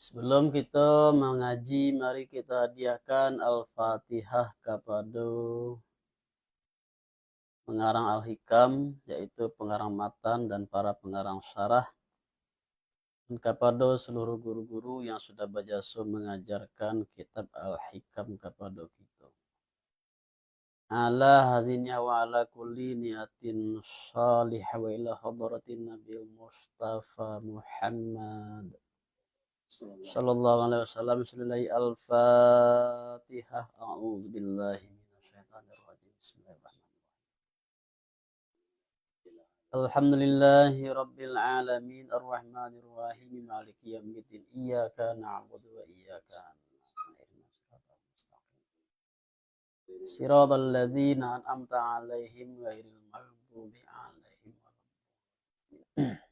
Sebelum kita mengaji, mari kita hadiahkan Al-Fatihah kepada pengarang Al-Hikam, yaitu pengarang matan dan para pengarang syarah, dan kepada seluruh guru-guru yang sudah berjasa mengajarkan kitab Al-Hikam kepada kita. Ala hadhihi wa ala kulli niyatin salih wa ila hadratin Nabi Mustafa Muhammad sallallahu alaihi wasallam. Bismillahi al-fatihah. A'udzu billahi minasyaitonir rajim. Bismillahirrahmanirrahim. Alhamdulillahi rabbil alamin arrahmanir rahim maliki yaumiddin iyyaka na'budu wa iyyaka nasta'in siratal ladzina an'amta 'alaihim ghairil maghdubi 'alaihim waladdallin.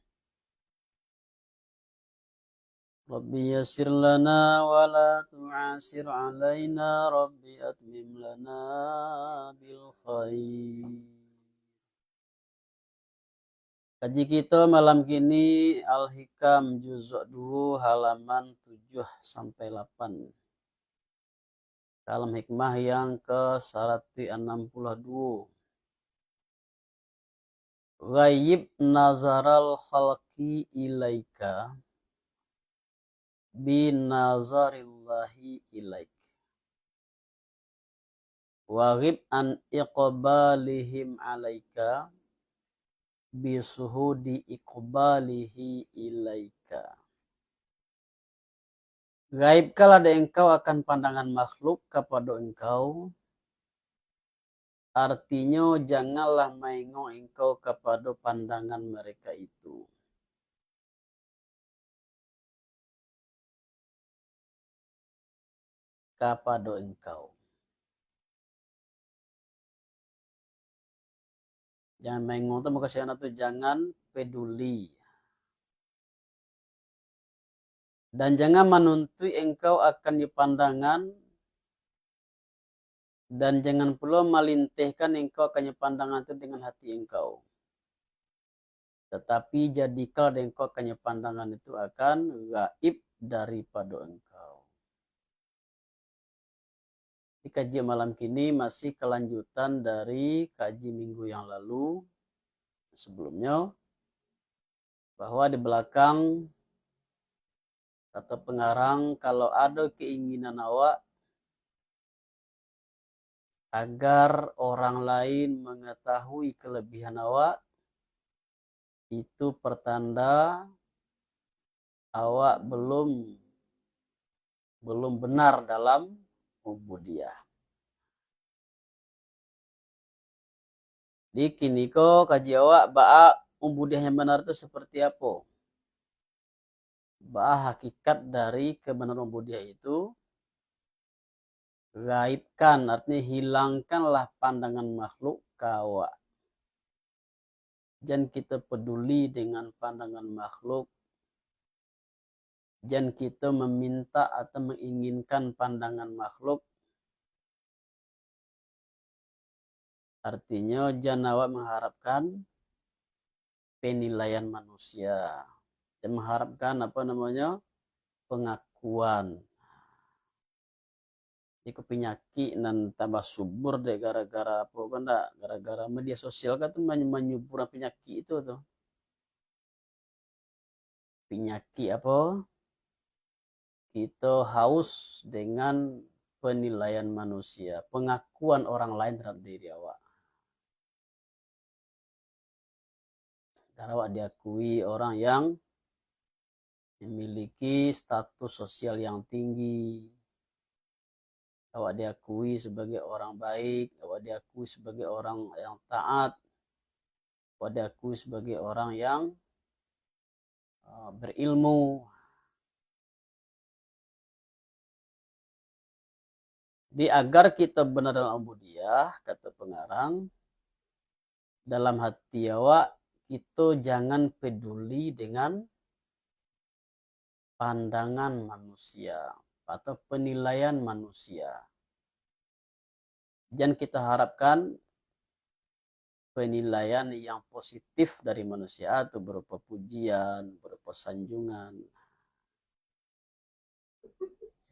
Rabbi yassir lana wa la tu'asir alaina. Rabbi atmim lana bil khair. Kaji kita malam kini Al-Hikam juz' 2 halaman 7 sampai 8. Kalam hikmah yang ke-162. Ghaib nazaral khalqi ilaika binazarillahi ilaik. Waghib an iqbalihim alaika bisuhudi iqbalihi ilaika. Gaib kala ada engkau akan pandangan makhluk kepada engkau. Artinya janganlah menengok engkau kepada pandangan mereka itu. Kepada engkau. Jangan menengok itu makasih itu jangan peduli. Dan jangan menuntut engkau akan dipandangan. Dan jangan pula melintihkan engkau akan pandangan itu dengan hati engkau. Tetapi jadikan engkau akan pandangan itu akan gaib daripada engkau. Di kaji malam kini masih kelanjutan dari kaji minggu yang lalu. Sebelumnya. Bahwa di belakang kata pengarang, kalau ada keinginan awak agar orang lain mengetahui kelebihan awak, itu pertanda awak belum benar dalam ubudiyah. Di kini ko kaji awak ba'a ubudiyah yang benar itu seperti apa? Ba'a hakikat dari kebenaran ubudiyah itu gaibkan, artinya hilangkanlah pandangan makhluk ke awak. Jangan kita peduli dengan pandangan makhluk. Jangan kita meminta atau menginginkan pandangan makhluk. Artinya jangan awak mengharapkan penilaian manusia. Jangan mengharapkan pengakuan. Iku penyakit nan tambah subur deh gara-gara apa kan dak? Gara-gara media sosial kan tuh menyubur penyakit itu tuh. Penyakit apa? Kita haus dengan penilaian manusia, pengakuan orang lain terhadap diri awak. Karena awak diakui orang yang memiliki status sosial yang tinggi. Awak diakui sebagai orang baik, awak diakui sebagai orang yang taat, awak diakui sebagai orang yang berilmu. Jadi agar kita benar dalam ubudiyah, kata pengarang, dalam hati awak kita jangan peduli dengan pandangan manusia atau penilaian manusia. Jangan kita harapkan penilaian yang positif dari manusia atau berupa pujian, berupa sanjungan.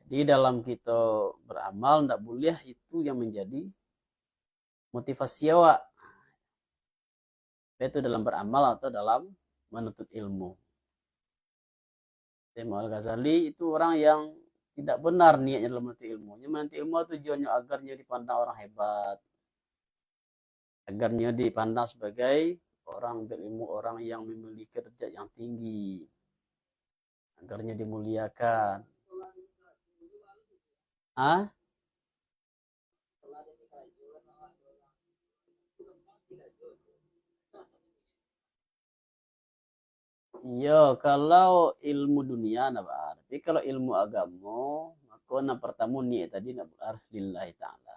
Jadi dalam kita beramal tidak boleh itu yang menjadi motivasi awak. Itu dalam beramal atau dalam menuntut ilmu. Imam Al-Ghazali itu orang yang tidak benar niatnya dalam menuntut ilmu. Menuntut ilmu tujuannya agarnya dipandang orang hebat. Agarnya dipandang sebagai orang berilmu, orang yang memiliki derajat yang tinggi. Agarnya dimuliakan. Ah? Iya, kalau ilmu dunia nah tapi kalau ilmu agama maka na pertama niat tadi na harus lillahi ta'ala.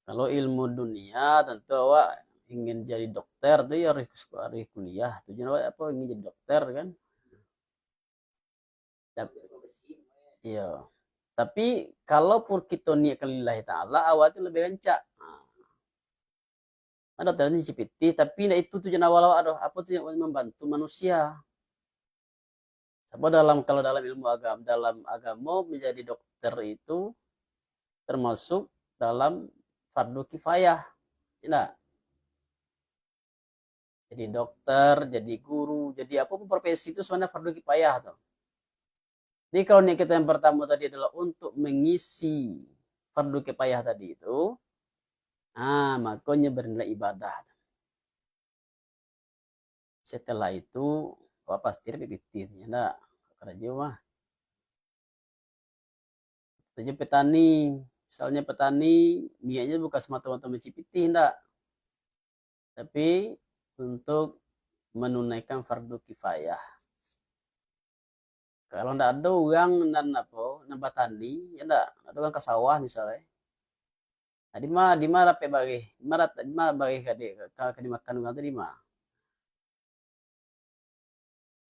Kalau ilmu dunia tentu awak ingin jadi dokter tuh ya harus kuliah. Tujuan awak apa ingin jadi dokter kan? Tapi, iya. Tapi kalau pun kita niat lillahi ta'ala awak itu lebih rancak. Ada ternyata CPT, tapi nah itu tujuan awal-awal ada apa tuh yang membantu manusia. Sebab kalau dalam ilmu agama, dalam agama menjadi dokter itu termasuk dalam fardu kifayah. Tidak. Jadi dokter, jadi guru, jadi apapun profesi itu sebenarnya fardu kifayah tuh. Jadi kalau niat kita yang pertama tadi adalah untuk mengisi fardu kifayah tadi itu, makanya bernilai ibadah. Setelah itu, pasti PPT. Enggak, kerja mah. Tujuh petani, misalnya petani niatnya bukan semata-mata mencipiti, enggak. Tapi untuk menunaikan fardu kifayah. Kalau enggak ada orang dan apa, nambah tani, ya enggak, ada orang ke sawah misalnya. Nah, di mana rapi bagi, di mana bagi kalau dimakan orang tadi mah.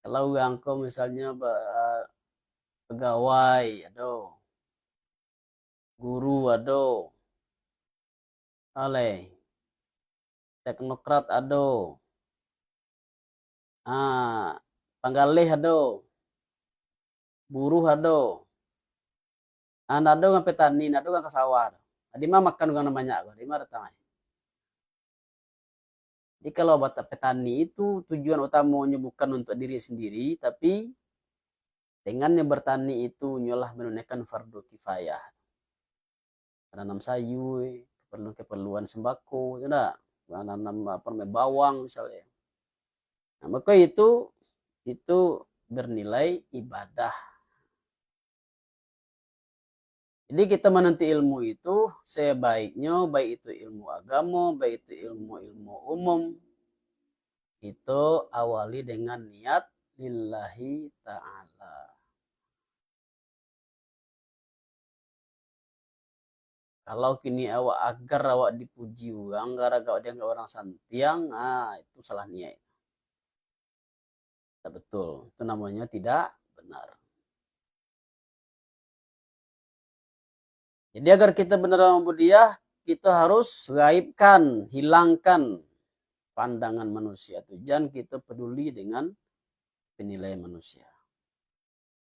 Kalau orang kau misalnya pegawai, aduh, guru, aduh, oleh teknokrat, aduh, panggalih, aduh, buruh, aduh, aduh ngan petani, aduh ngan ke sawah. Di mana makan orang namanya, di mana datang. Jadi kalau buat petani itu tujuan utamanya bukan untuk diri sendiri, tapi dengannya bertani itu nyolah menunaikan fardu kifayah. Menanam sayur, keperluan sembako, ya enggak? Menanam apa namanya bawang misalnya. Nah, maka itu bernilai ibadah. Jadi kita menuntut ilmu itu sebaiknya baik itu ilmu agama, baik itu ilmu umum, itu awali dengan niat lillahi ta'ala. Kalau kini agar awak dipuji orang, gara-gara dia nggak orang santiang, itu salah niat. Tidak betul. Itu namanya tidak benar. Jadi agar kita benar membudiah, kita harus gaibkan, hilangkan pandangan manusia. Jangan kita peduli dengan penilaian manusia.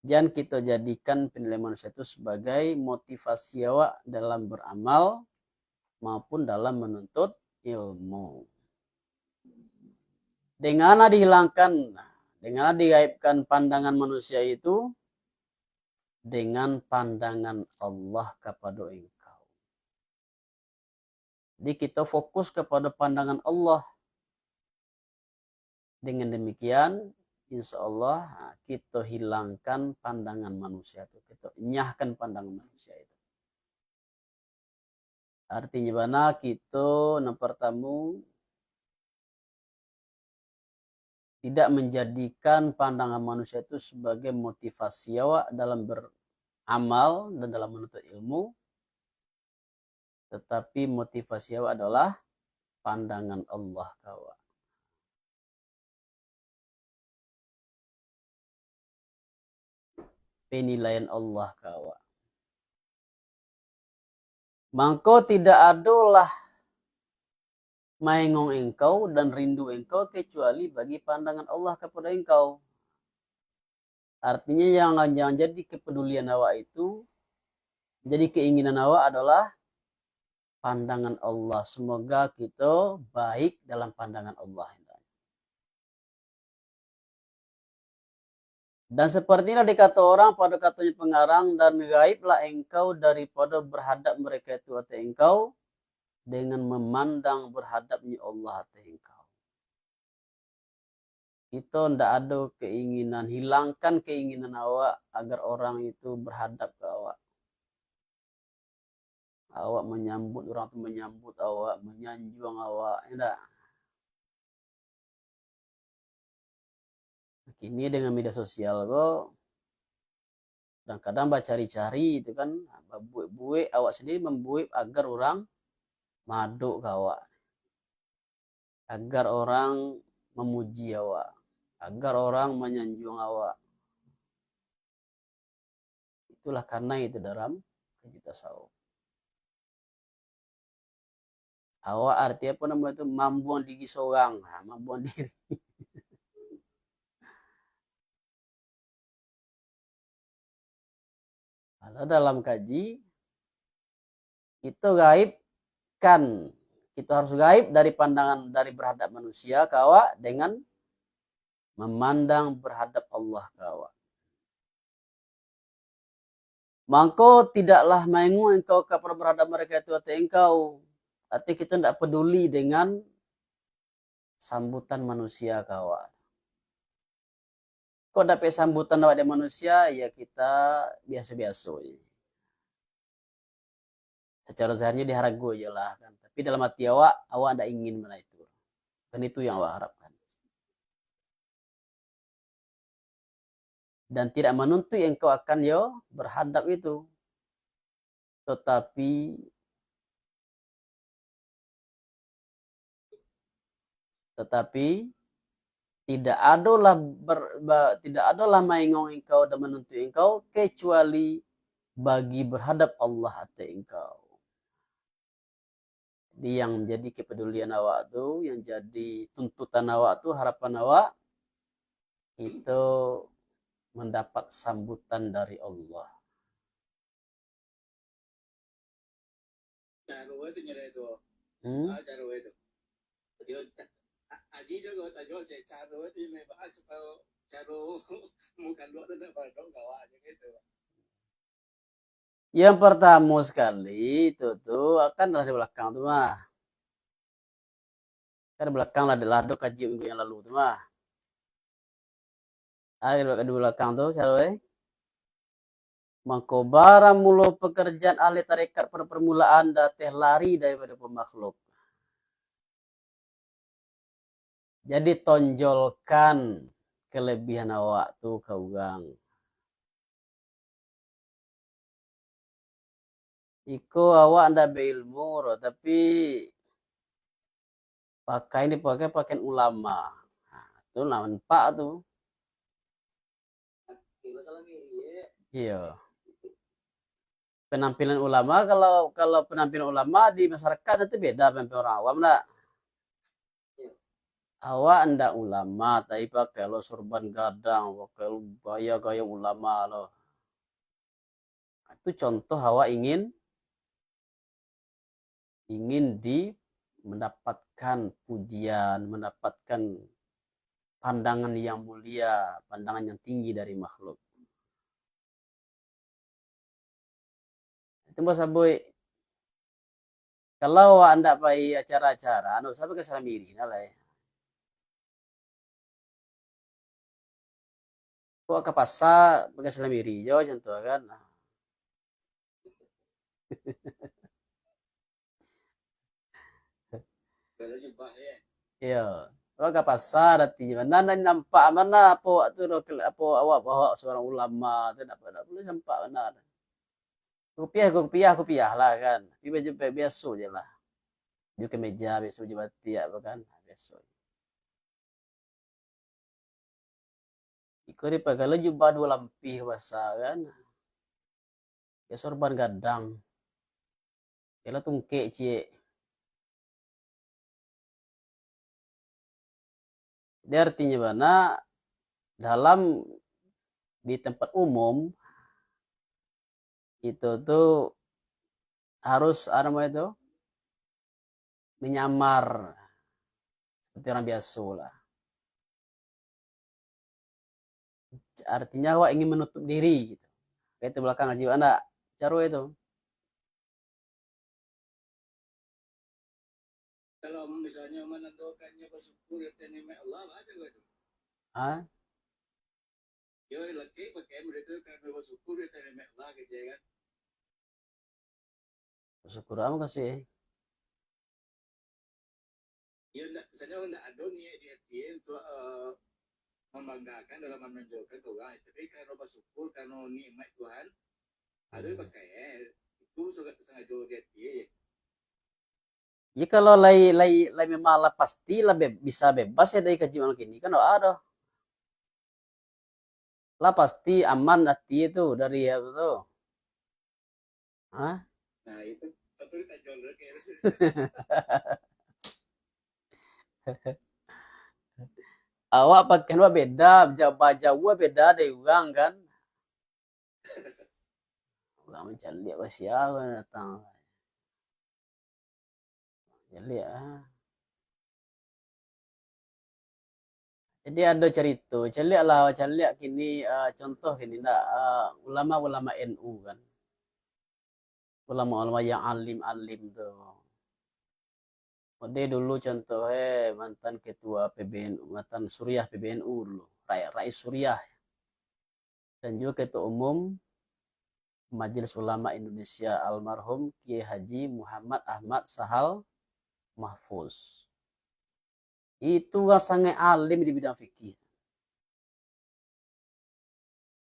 Jangan kita jadikan penilaian manusia itu sebagai motivasi awak dalam beramal maupun dalam menuntut ilmu. Dengan dihilangkan, dengan digaibkan pandangan manusia itu, dengan pandangan Allah kepada engkau. Jadi kita fokus kepada pandangan Allah. Dengan demikian, insya Allah kita hilangkan pandangan manusia itu. Kita nyahkan pandangan manusia itu. Artinya mana kita pertama tidak menjadikan pandangan manusia itu sebagai motivasi awak dalam beramal dan dalam menuntut ilmu. Tetapi motivasi awak adalah pandangan Allah kawa. Penilaian Allah kawa. Maka tidak adalah maengong engkau dan rindu engkau kecuali bagi pandangan Allah kepada engkau. Artinya yang jadi kepedulian awak itu, jadi keinginan awak adalah pandangan Allah. Semoga kita baik dalam pandangan Allah. Dan sepertinya dikata orang pada katanya pengarang, dan gaiblah engkau daripada berhadap mereka itu atau engkau dengan memandang berhadapnya Allah atau engkau. Kita tidak ada keinginan, hilangkan keinginan awak agar orang itu berhadap ke awak. Awak menyambut, orang itu menyambut awak, menyanjung awak. Tidak. Kini dengan media sosial kok, kadang-kadang cari-cari itu kan, buik-buik awak sendiri membuik agar orang maduk ke awak. Agar orang memuji awak. Agar orang menyanjung awak. Itulah karena itu dalam kaji tasawuf. Awak artinya apa namanya itu? Mambuang diri seorang. Mambuang diri. Kalau dalam kaji, itu gaib kan. Kita harus gaib dari pandangan, dari berhadap manusia ke awak dengan memandang berhadap Allah ke awak. Maka tidaklah mengu engkau kepada berhadap mereka itu atau engkau. Artinya kita tidak peduli dengan sambutan manusia ke awak. Kok dapat sambutan awak dari manusia, ya kita biasa-biasa. Secara zahirnya diharagu aja lah kan. Tapi dalam hati awak tidak ingin mana itu. Dan itu yang awak harapkan. Dan tidak menuntut engkau akan berhadap itu. Tetapi tidak adalah maingong engkau dan menuntut engkau kecuali bagi berhadap Allah atau engkau. Jadi yang menjadi kepedulian awak tu, yang jadi tuntutan awak tu, harapan awak itu mendapat sambutan dari Allah. Yang pertama sekali itu tuh akan dari belakang tuh mah. Kan belakang lah lado kaji minggu yang lalu tuh mah. Ada di belakang tuh siapa? Mangko barang mulu pekerjaan ahli tarekat pada permulaan dateh lari daripada pemakhluk. Jadi tonjolkan kelebihan awak tuh kaugang. Iko awak anda berilmu, tapi pakai pakaian ulama. Nah, itu nampak tuh. Iya. Penampilan ulama, kalau penampilan ulama di masyarakat itu beda dengan orang awam enggak. Awak enggak ulama, tapi pakai lo sorban gadang, pakai lo gaya-gaya ulama lo. Itu contoh awak ingin mendapatkan pujian, mendapatkan pandangan yang mulia, pandangan yang tinggi dari makhluk. Itu bahasa boy. Kalau anda pergi acara-acara, anda usah pakai selamiri, lah. Kok ke pasar pakai selamiri, jo contoh kan. Iya. Kok ke pasar artinya mana nampak mana apa tu apa awak bawa seorang ulama tu nak boleh nampak mana. Kopiah lah kan. Tapi baju biasa je lah. Baju kemeja biasa, baju batik apa kan. Biasa. Iko dia pakai jubah dua lampih bahasa kan. Ya sorban gadang. Ya lah tungkek cie. Dia artinya mana dalam di tempat umum itu tuh harus apa itu menyamar seperti orang biasa lah. Artinya wah ingin menutup diri gitu. Kayak itu belakang jiwa anda caro itu. Kalau misalnya menentukannya bersyukur ya nikmat Allah ada gitu. Ah, Ya lagi pakai mereka karena bersyukur ya nikmat Allah gitu ya kan. bersyukur apa sih? Ya misalnya enggak ada nih dia untuk membanggakan dalam menunjukkan ke orang, tapi karena bersyukur karena nikmat Tuhan ada pakai itu sengaja dia. Ya kalau lai memang lah pasti lah bisa bebas ya dari kejiwaan kini kan ada lah pasti aman hati itu dari itu. Hah? Nah itu satu kita jual kayak Awak pakai lu beda, jauh beda dari orang kan. Orang mencari apa siapa datang. Jadi ya. Jadi ada cerita, celiak lah, celiak kini contoh kini nak ulama-ulama NU kan, ulama-ulama yang alim-alim tuh. Dia dulu contohnya mantan ketua PBNU, mantan Suriah PBNU dulu, Rais Suriah, dan juga ketua umum Majelis Ulama Indonesia almarhum Kiai Haji Muhammad Ahmad Sahal Mahfuz. Itu sangat alim di bidang fikih,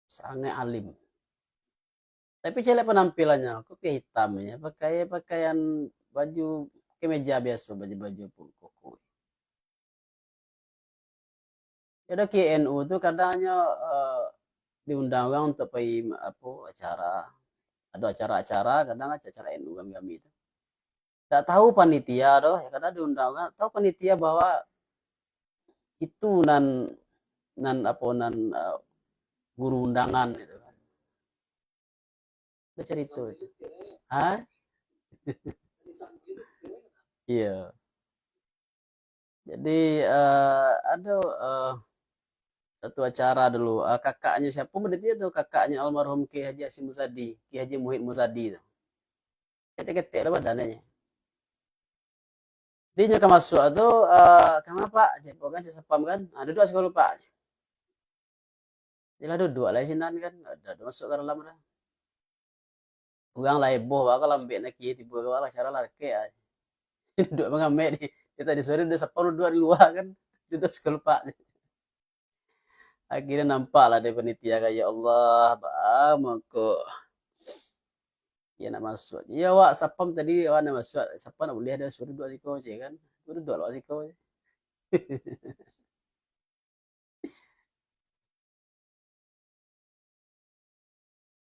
sangat alim. Tapi jelek penampilannya, kok kayak hitamnya, pakai pakaian baju kemeja biasa, baju-baju koko. Jadi KNU tuh kadangnya diundang untuk pergi apa acara, ada acara-acara, kadang acara NU kami itu. Tidak tahu panitia doh, ya kadang diundang, tahu panitia bahwa itu nan apa nan guru undangan itu kan. Itu cerita itu. Hah? Iya. Jadi ada satu acara dulu kakaknya siapa berarti itu kakaknya almarhum Ki Haji Hasyim Muzadi, Ki Haji Muhyidd Muzadi itu. Ketek-ketek lah badannya. Dia nyaka masuk itu kemana Pak? Cepo kan sesepam kan. Duduk sekolah Pak. Dia duduk lah sinan kan. Ada masuk ke dalam dah. Uang lah heboh kalau lambek nak tiba ke bawah cara lari duduk mengamek di kita di sore udah sepuluh dua di luar kan. Duduk sekolah Pak. Akhirnya nampak lah dari panitia kayak ya Allah, bang, kok ya nak masuk. Iya wak, sapam tadi wak nak masuk. Sapam nak boleh ada suruh dua siko je kan. Suruh dua lah siko je.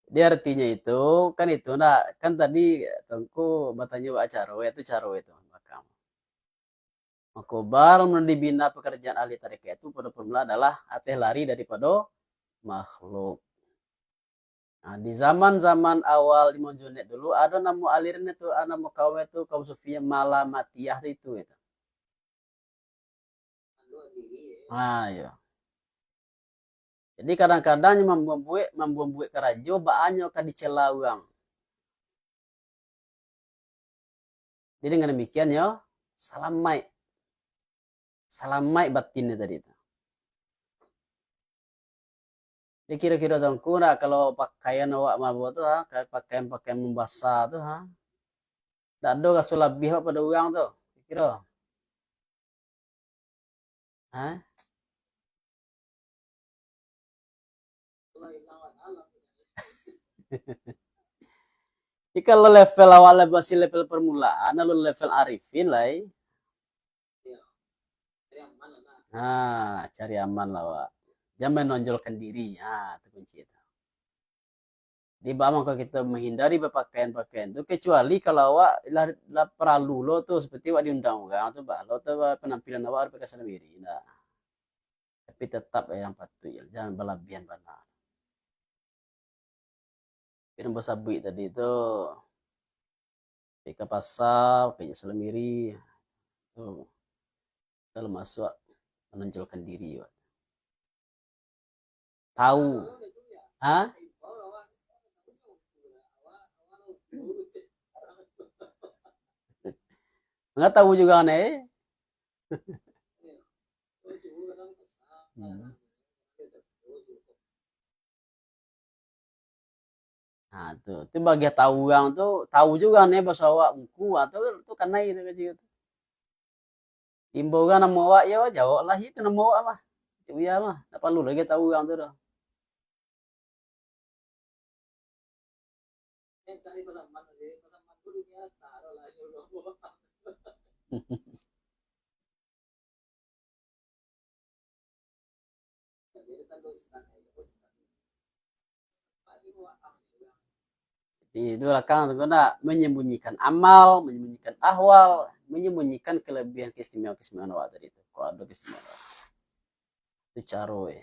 Dia artinya itu nah kan tadi tengku bertanya wak caro itu caro itu makam. Makobar dibina pekerjaan ahli tarekat itu pada permulaan adalah ateh lari daripada makhluk. Nah, di zaman-zaman awal di Monjonet dulu ada nama aliran itu, nama kaum itu kaum Sufia Malamatiyah itu. Nah, ya. Jadi kadang-kadang membuat kerajo baanyo kan dicela orang. Jadi dengan demikian ya, salamai batinnya tadi itu. Jadi kira-kira tangku nak kalau pakaian awak mabuk tuh kayak pakaian membasah tuh tak ada kasul lebih pada orang tuh. Kira. Hah? Jadi kalau level awalnya masih level permulaan, lalu level arifin lah. Cari aman lah, Wak. Jangan menonjolkan diri. Itu kunci itu. Di bawah kalau kita menghindari berpakaian-pakaian itu, kecuali kalau awak lah perlu lo tuh seperti awak diundang orang tuh, lo tuh penampilan awak harus pakai diri. Nah, tapi tetap yang patuh, jangan berlebihan benar. Piring sabui tadi itu ke pasar, ke Selemiri, itu kalau masuk menonjolkan diri. Tahu, ah? Nggak tahu juga aneh. Hmm. Nah, itu bagi tahu yang tuh tahu juga nih bahasa awak buku atau itu karena itu kecil. Imbo kan nama awak ya jawab lah itu nama awak mah. Cuma ya mah, tak perlu lagi tahu yang tuh dah. Itulah kan menyembunyikan amal, menyembunyikan ahwal, menyembunyikan kelebihan keistimewaan awak tadi itu. Kok ada keistimewaan. Itu caro ya.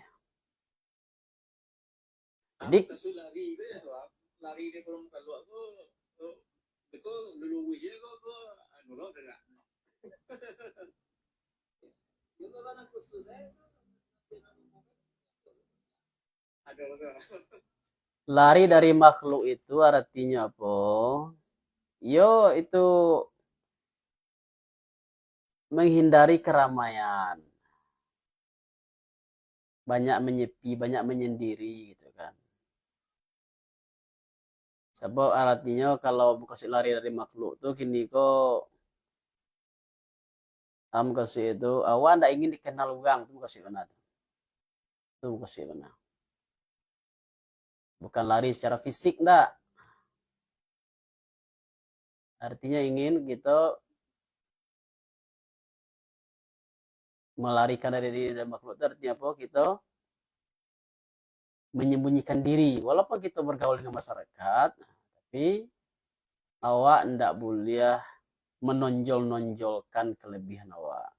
Jadi lari ke ya tuh, lari dia belum keluar tuh, itu dulu gue kok anu lo dengar. Ada lari dari makhluk itu artinya apa? Yo itu menghindari keramaian. Banyak menyepi, banyak menyendiri gitu kan. Sebab artinya kalau kasih lari dari makhluk tuh kini kok kasih itu awan ndak ingin dikenal orang tuh kasih benar. Tuh kasih benar. Bukan lari secara fisik ndak. Artinya ingin kita melarikan dari makhluk itu artinya apa? Kita menyembunyikan diri. Walaupun kita bergaul dengan masyarakat, tapi awak ndak boleh menonjol-nonjolkan kelebihan awak.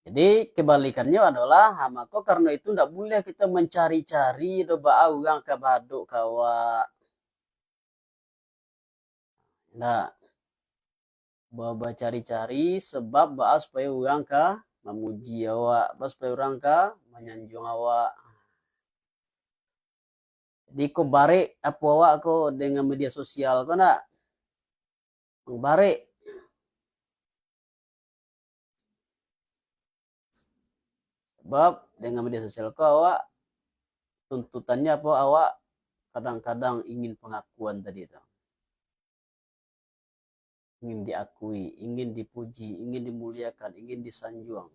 Jadi kebalikannya adalah maka karena itu tidak boleh kita mencari-cari doba orang ke baduk kawa. Nah, bawa cari-cari sebab bahas supaya orang ka memuji awak, bahas supaya orang ka menyanjung awak. Jadi ko bare apa awak ko dengan media sosial ko nak bare. Sebab dengan media sosial ko awak tuntutannya apa awak kadang-kadang ingin pengakuan tadi itu. Ingin diakui, ingin dipuji, ingin dimuliakan, ingin disanjung.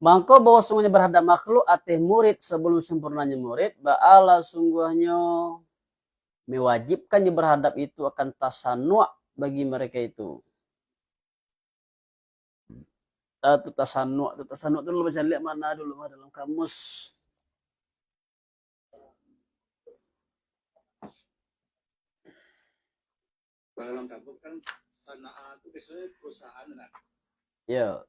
Maka bahwa sungguhnya berhadap makhluk ateh murid sebelum sempurnanya murid, ba'ala sungguhnya mewajibkannya berhadap itu akan tasannu' bagi mereka itu. Itu tasannu' itu dulu baca lihat mana dulu dalam kamus. dalam kampung kan sanaa itu biasanya perusahaan nah. Ya.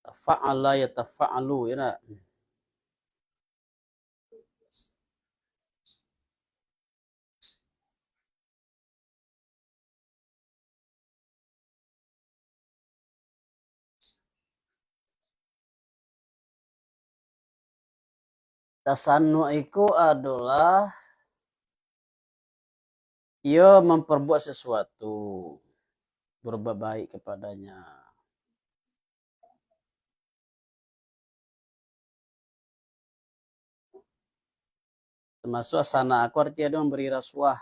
Tafa'ala yatafa'alu ya nak. Tasannu iku adalah ia memperbuat sesuatu, berbuat baik kepadanya. Termasuk sana aku artinya dia memberi rasuah.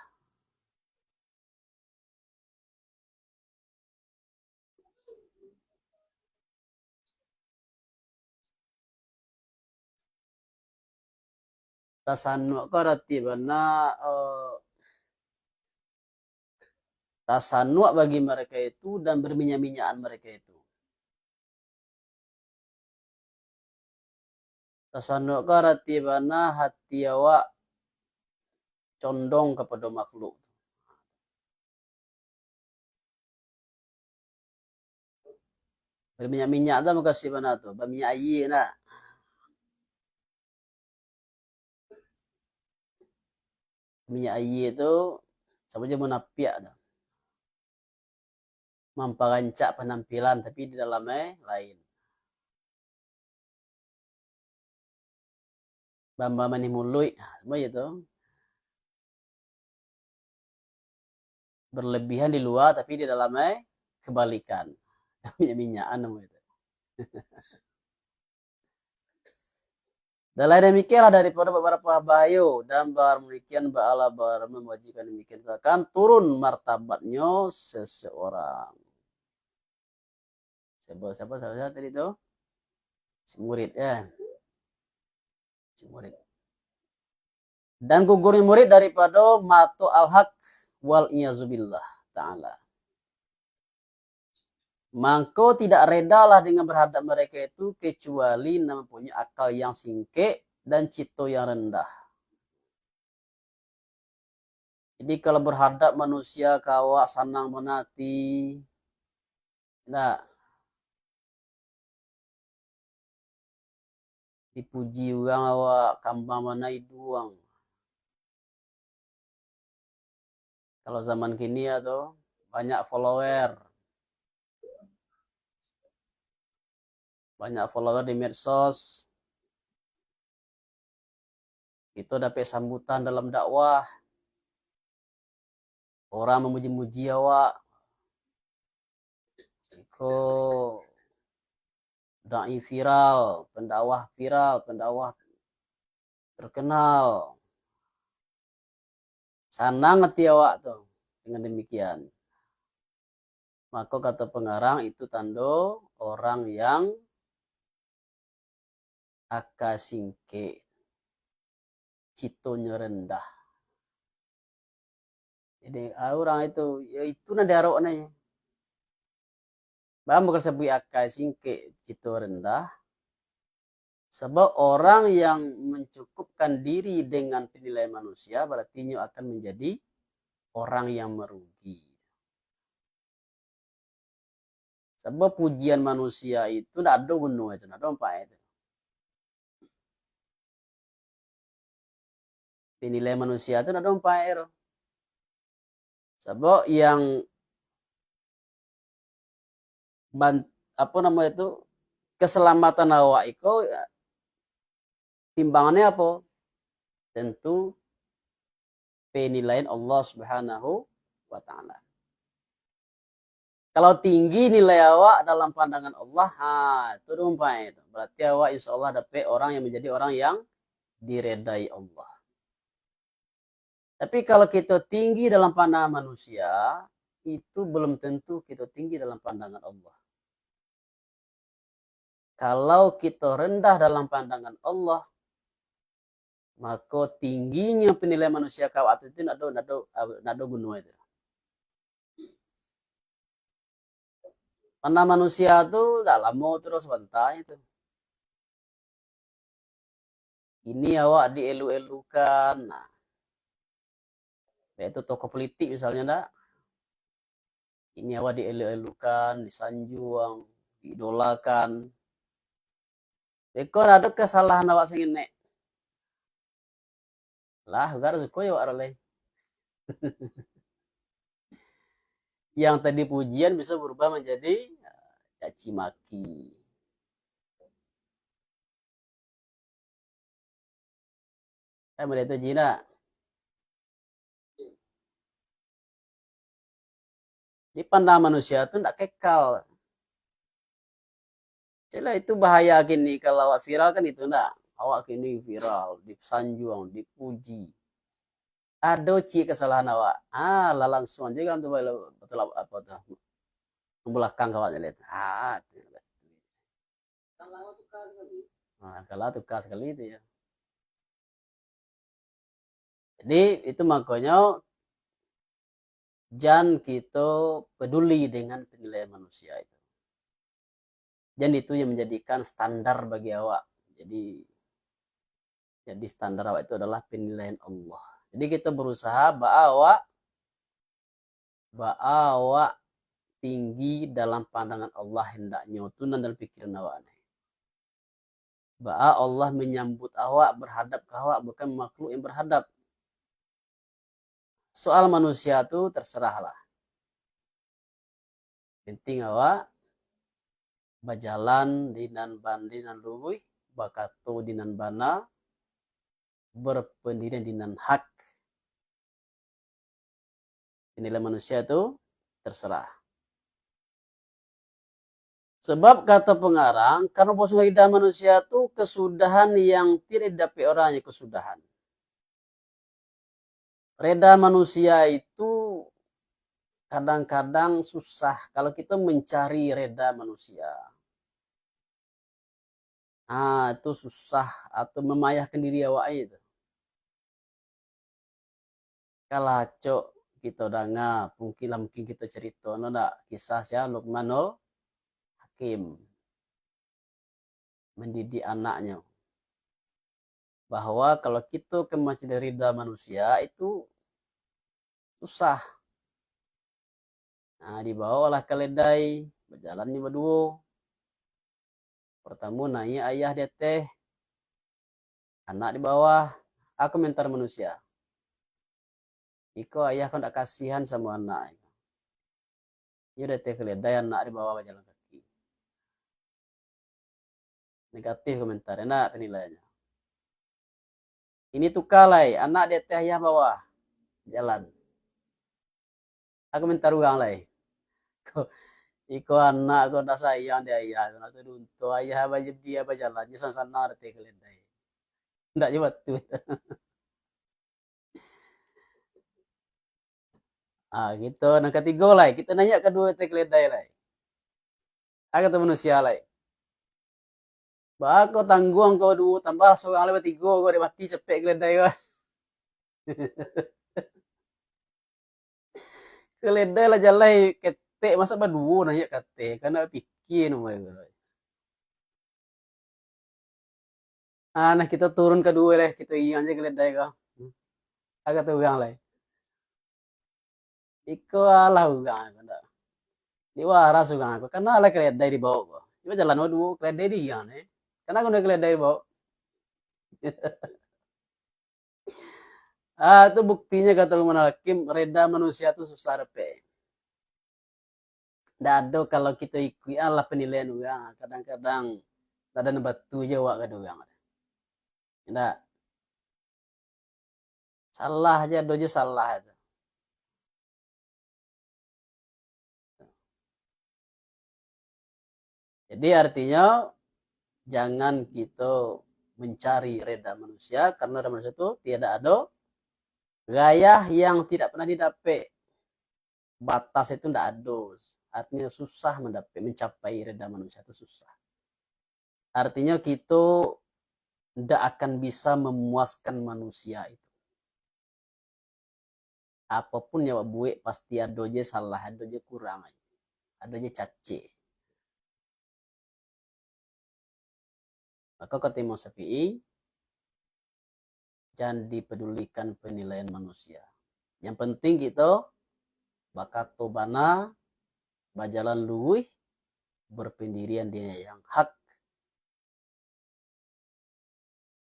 Tasannu aku arti mana tasannu bagi mereka itu dan berminyak-minyakan mereka itu. Tasannu aku arti mana hati awak condong kepada makhluk. Berminyak-minyak tu makasih mana tu? Berminyak air nak. Minyak air tu sama je munafiak tu. Memperancak penampilan tapi di dalamnya lain. Bamba mani mulut, semua itu. Berlebihan di luar tapi di dalamnya kebalikan. Minyak-minyakan namanya itu. Dan lain demikianlah daripada beberapa bahayu dan demikian ba'ala bar mewajibkan demikian akan turun martabatnya seseorang. Siapa tadi itu? Si murid ya. Si murid. Dan gugurnya murid daripada matu al-haq wal iyazubillah ta'ala. Maka tidak redalah dengan berhadap mereka itu kecuali mempunyai akal yang singkek dan cito yang rendah. Jadi kalau berhadap manusia kawak sanang menati, tidak dipuji orang awak kambang mana iduang. Kalau zaman kini ya tuh banyak follower. Banyak follower di medsos. Itu dapat sambutan dalam dakwah. Orang memuji-muji awak. Iko dai viral, pendakwah terkenal. Sanang hati awak tuh dengan demikian. Maka kata pengarang itu tanda orang yang akasingke, citonya rendah. Jadi orang itu, ya itu nanti aroknya. Bahkan bukan sebut akasingke, cito rendah. Sebab orang yang mencukupkan diri dengan penilaian manusia berarti akan menjadi orang yang merugi. Sebab pujian manusia itu tidak ada bunuh itu, tidak ada apa itu. Penilaian manusia itu tidak ada apa itu. Sebab yang apa nama itu keselamatan awak itu timbangannya apa? Tentu penilaian Allah Subhanahu wa taala. Kalau tinggi nilai awak dalam pandangan Allah, itu rumpai itu. Berarti awak insya Allah dapat orang yang menjadi orang yang diredai Allah. Tapi kalau kita tinggi dalam pandangan manusia, itu belum tentu kita tinggi dalam pandangan Allah. Kalau kita rendah dalam pandangan Allah, maka tingginya penilaian manusia kawat itu nado gunung itu. Mana manusia tuh tidak lama terus sebentar itu. Ini awak dielu-elukan. Nah, yaitu tokoh politik misalnya enggak. Ini awak dielu-elukan, disanjung, diidolakan. Ekor ada kesalahan awak sing nek. Lah, harus suka ya awak oleh. Yang tadi pujian bisa berubah menjadi caci maki. Melihat itu Cina. Di pandangan manusia itu tidak kekal. Celah itu bahaya gini kalau awak viral kan itu enggak. Awak kini viral, disanjung, dipuji. Ada kesalahan awak. Lah langsung aja kan tuh betul apa tuh. Belakang kawannya lihat. Kalau tukar sekali itu ya. Jadi itu makanya jangan kita peduli dengan penilaian manusia itu. Dan itu yang menjadikan standar bagi awak. Jadi standar awak itu adalah penilaian Allah. Jadi kita berusaha bahwa tinggi dalam pandangan Allah hendaknya tunan dalam pikiran awak. Bahwa Allah menyambut awak berhadap ke awak bukan makhluk yang berhadap. Soal manusia itu terserahlah. Penting awak berjalan dinan bandi nan luwih bakatu dinan bana berpendirian dinan hak. Nilai manusia itu terserah. Sebab kata pengarang, karena posisi lidah manusia itu kesudahan yang tidak didapat orangnya kesudahan. Reda manusia itu kadang-kadang susah kalau kita mencari reda manusia. Itu susah atau memayahkan diri awak itu. Kalau cok kita dengar, mungkin kita cerita, ada kisah saya Luqmanul Hakim mendidik anaknya. Bahwa kalau kita mencari ridha manusia itu susah. Dibawalah keledai, berjalannya berdua. Pertama naik ayah dia teh, anak di bawah, aku komentar manusia. Iko ayah kan tak kasihan sama anak. Dia udah teh keledai, anak di bawah berjalan kaki. Negatif komentar, enak penilaiannya. Ini tukalai, anak dia teh ayah bawah, jalan. Aku komentar ulang lagi. Iko anak kau dah sayang dia ayah, kau tu untuk ayah baju dia berjalan, di sana ada teh keledai. Tidak je waktu. Gitu. Yang ketiga lah, kita nanya kedua teh keledai lah. Aku tu manusia lah. Bah kau tanggung kau dua tambah seorang lewat tiga kau dia mati cepet keledai kau. Keledai lah jalan ketek masa berdua nanya ketek karena pikir nama kau. Nah kita turun kedua lah, kita ingat aja keledai kau. Aku tu orang lah. Iko lah orang kau dah. Di waras orang aku, karena lah keledai di bawah kau. Cuma jalan dua keledai di yang ni. Karena aku nak keledai di bawah. Itu buktinya kata Luqman Hakim, reda manusia itu susah repek. Dado kalau kita ikut Allah penilaian orang, kadang-kadang ada batu je wak kada orang. Tidak. Salah aja, dojo salah itu. Jadi artinya jangan kita mencari reda manusia karena reda manusia itu tidak ada gaya yang tidak pernah didapat. Batas itu tidak ada. Artinya susah mencapai reda manusia itu susah. Artinya kita tidak akan bisa memuaskan manusia itu. Apapun yang buat pasti ada je salah, ada je kurang, ada je caci. Maka kata Imam Syafi'i, jangan dipedulikan penilaian manusia. Yang penting kita bakat tobana, berjalan luwih, berpendirian dia yang hak.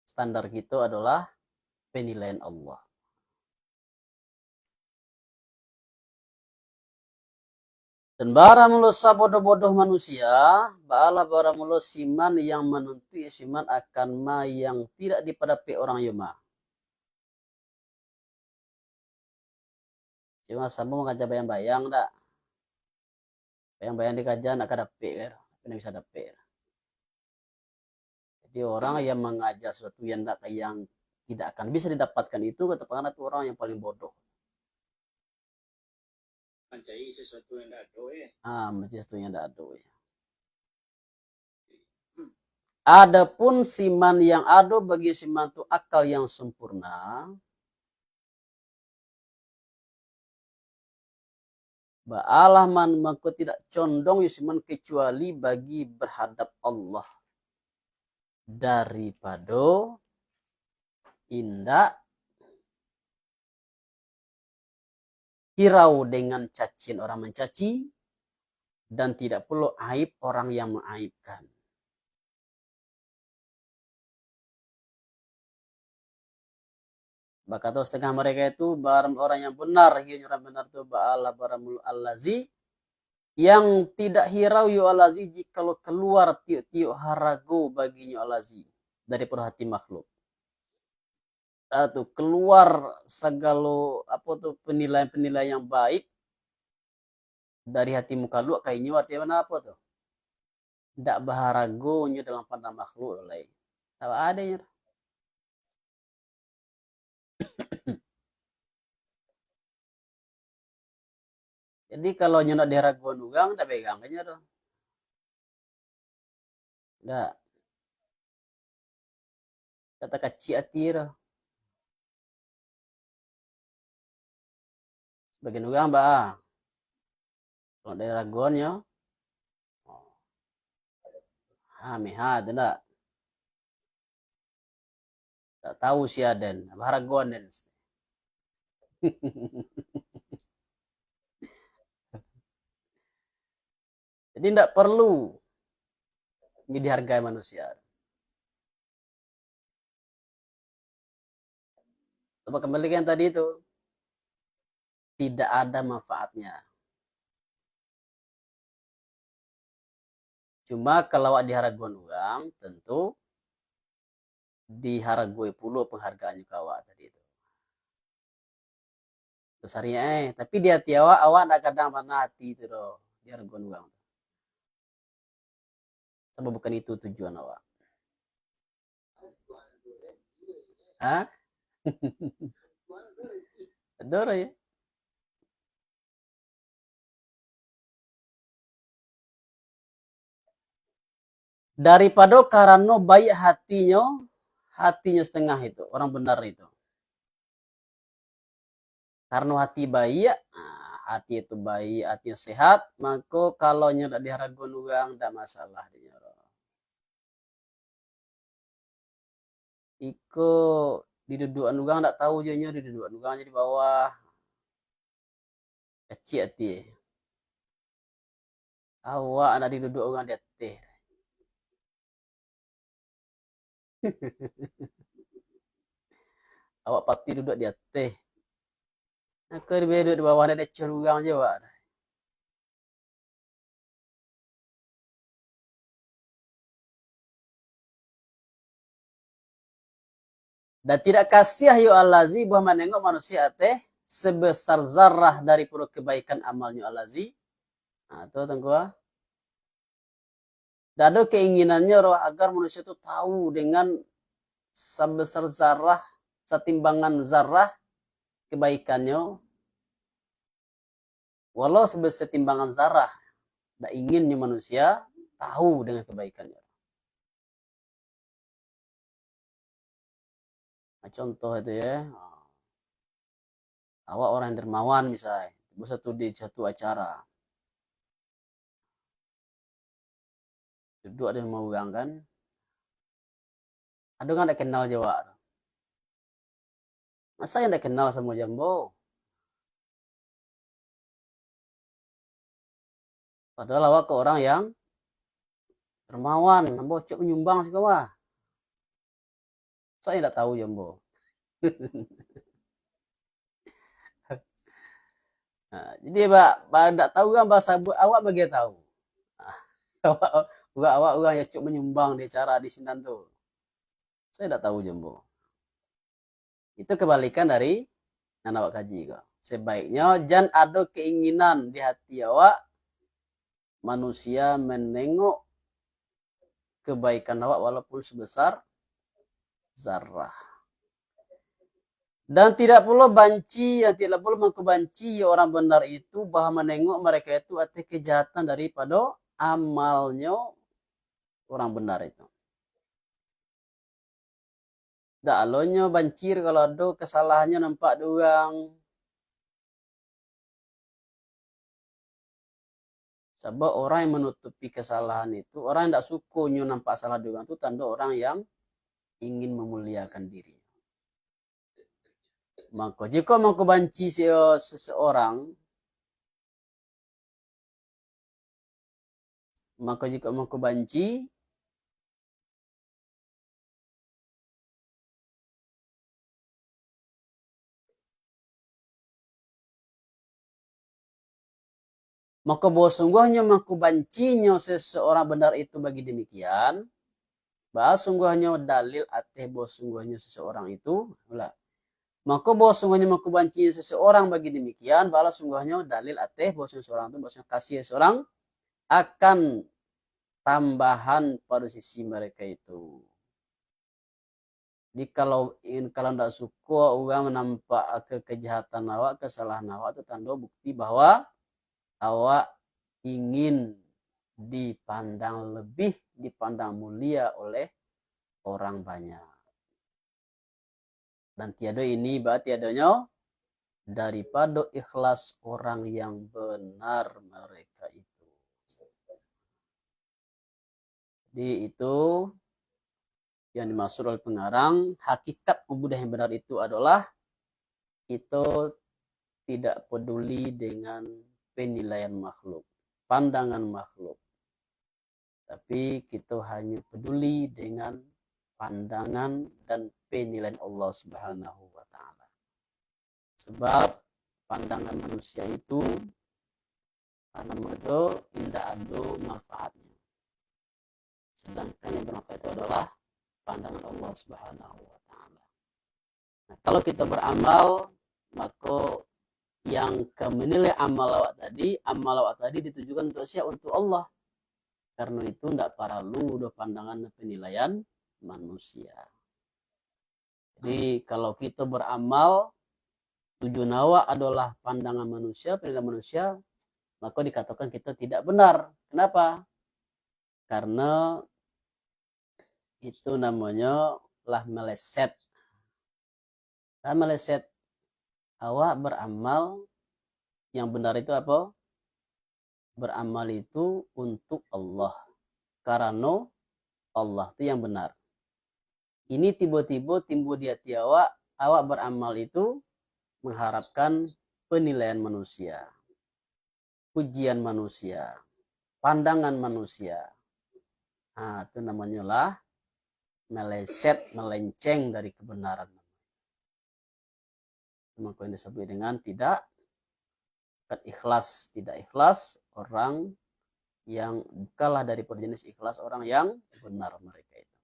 Standar kita adalah penilaian Allah. Dan baramulus sabodoh-bodoh manusia, ba'ala baramulus siman yang menuntut siman akan ma yang tidak dipadapi orang yuma. Cuma sama ngajar bayang-bayang dak. Bayang-bayang dikajar nak dapet kan. Tapi bisa dapet. Jadi orang yang mengajar sesuatu yang tidak akan bisa didapatkan itu katakanlah itu orang yang paling bodoh. Mencari sesuatu yang tidak ada ya. Macam sesuatu yang tidak ada ya. Adapun siman yang ada bagi siman itu akal yang sempurna. Ba'alah man maka tidak condong yusiman kecuali bagi berhadap Allah. Daripada indak hirau dengan cacin orang mencaci dan tidak perlu aib orang yang mengaibkan. Bakatau setengah mereka itu barang orang yang benar, hianya orang benar itu ba'alah baramul allazi yang tidak hirau yu allazi jikalau keluar tiuk-tiuk harago baginya allazi daripada hati makhluk. Atau keluar segala penilaian-penilaian yang baik dari hati makhluk kayaknya artinya apa tuh? Tidak baharagonya dalam pandang makhluk lain. Apa adanya? Jadi kalau nyonak diharagoan ugang, tak pegang aja tuh. Tidak. Kata kecil hati tuh. Sebagian ugang bah. Kalau dari ragonnya, mihad tidak. Tak tahu si Aden, baharagon den. Jadi tidak perlu ini dihargai manusia. Coba kembali yang tadi itu. Tidak ada manfaatnya. Cuma kalau diharagon uang, tentu diharagoi puluh penghargaannya kawak tadi itu. Besarnya tapi di hati awak nak kadang mana hati itu loh. Diharagon uang. Sebab bukan itu tujuan awak. Hah? Adoro ya. Daripada karena baik hatinya setengah itu, orang benar itu. Karena hati baik, hati itu baik, hatinya sehat, maka kalau nyodak diharagon uang, tidak masalah. Iko didudukan uang, tidak tahu jadinya didudukan uang di bawah. Kecil hati. Awak ada diduduk uang di atas. Awak pasti duduk di atas. Aku duduk di bawah ada curang je wak. Dan tidak kasih yu allazi bahwa menengok manusia teh sebesar zarah dari pura kebaikan amalnya allazi. Nah, itu tengku. Dan ada keinginannya agar manusia itu tahu dengan sebesar zarah, setimbangan zarah kebaikannya. Walau sebesar timbangan zarah, tidak inginnya manusia tahu dengan kebaikannya. Nah, contoh itu ya, awak orang dermawan misalnya, satu di satu acara, duduk ada yang mau ugang kan, ada kan tidak kenal Jawa. Masa yang tidak kenal sama Jambo? Padahal awak ke orang yang dermawan, Jambo cuk menyumbang sih kawah. Saya tidak tahu Jambo. Nah, jadi pak tidak tahu kan bahasa awak bagi tahu. Awak orang yang cuk menyumbang di acara di Sinan tuh. Saya tidak tahu Jambo. Itu kebalikan dari yang awak kaji kok. sebaiknya jangan ada keinginan di hati awak manusia menengok kebaikan awak walaupun sebesar zarah. Dan tidak perlu banci, yang tidak perlu mengkebanci orang benar itu bahwa menengok mereka itu ada kejahatan daripada amalnya orang benar itu. Tak alonyo bancir kalau ada kesalahannya nampak dorang. Sebab orang yang menutupi kesalahan itu, orang yang tak suka nampak salah dorang itu tanda orang yang ingin memuliakan diri. Maka jika mau kebanci seseorang, maka jika mau kebanci, maka bahwa sungguhnya maku bancinya seseorang benar itu bagi demikian, bahwa sungguhnya dalil ateh bahwa sungguhnya seseorang itu, maka bahwa sungguhnya maku banci seseorang bagi demikian, bahwa sungguhnya dalil ateh bahwa seseorang itu bahwa kasih seseorang akan tambahan pada sisi mereka itu. Jadi kalau tidak suka orang menampak kejahatan awak, kesalahan awak itu tanda bukti bahwa awak ingin dipandang mulia oleh orang banyak. Dan tiada ini berarti tiadanya daripada ikhlas orang yang benar mereka itu. Jadi itu yang dimaksud oleh pengarang, hakikat mudah yang benar itu adalah kita tidak peduli dengan penilaian makhluk, pandangan makhluk. Tapi kita hanya peduli dengan pandangan dan penilaian Allah Subhanahu wa taala. Sebab pandangan manusia itu karena itu tidak ada manfaatnya. Sedangkan yang bermanfaat itu adalah pandangan Allah Subhanahu wa taala. Nah, kalau kita beramal, maka yang menilai amal awak tadi ditujukan untuk siapa? Untuk Allah. Karena itu tidak perlu ada pandangan penilaian manusia. Jadi kalau kita beramal, tujuan awak adalah pandangan manusia, penilaian manusia, maka dikatakan kita tidak benar. Kenapa? Karena itu namanya lah meleset. Meleset. Awak beramal, yang benar itu apa? Beramal itu untuk Allah. Karena Allah itu yang benar. Ini tiba-tiba timbul di hati awak beramal itu mengharapkan penilaian manusia, pujian manusia, pandangan manusia. Nah, itu namanya lah meleset, melenceng dari kebenaran. Maka yang disebut dengan tidak ikhlas orang yang kalah dari jenis ikhlas orang yang benar mereka itu.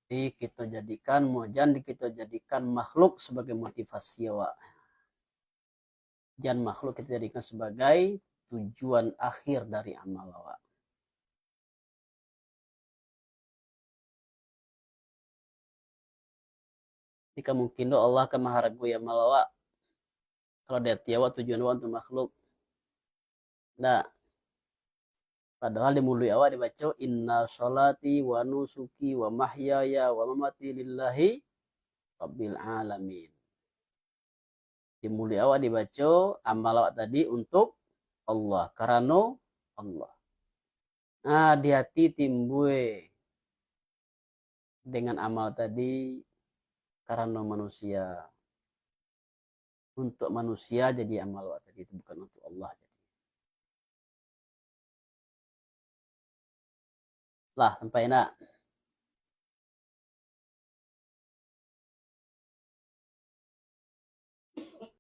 Jadi kita jadikan makhluk sebagai motivasi awak. Jangan makhluk kita jadikan sebagai tujuan akhir dari amal awak. Jika mungkin Allah akan menghargai amal awak kalau dia tiawa tujuan awak untuk makhluk. Nah, padahal di mulut awak dibaca inna sholati wa nusuki wa mahyaya wa mamati lillahi rabbil alamin. Di mulut awak dibaca amal awak tadi untuk Allah, karena Allah. Nah, di hati timbul dengan amal tadi karena manusia. Untuk manusia jadi amal awak tadi, itu bukan untuk Allah. Lah, sampai nak.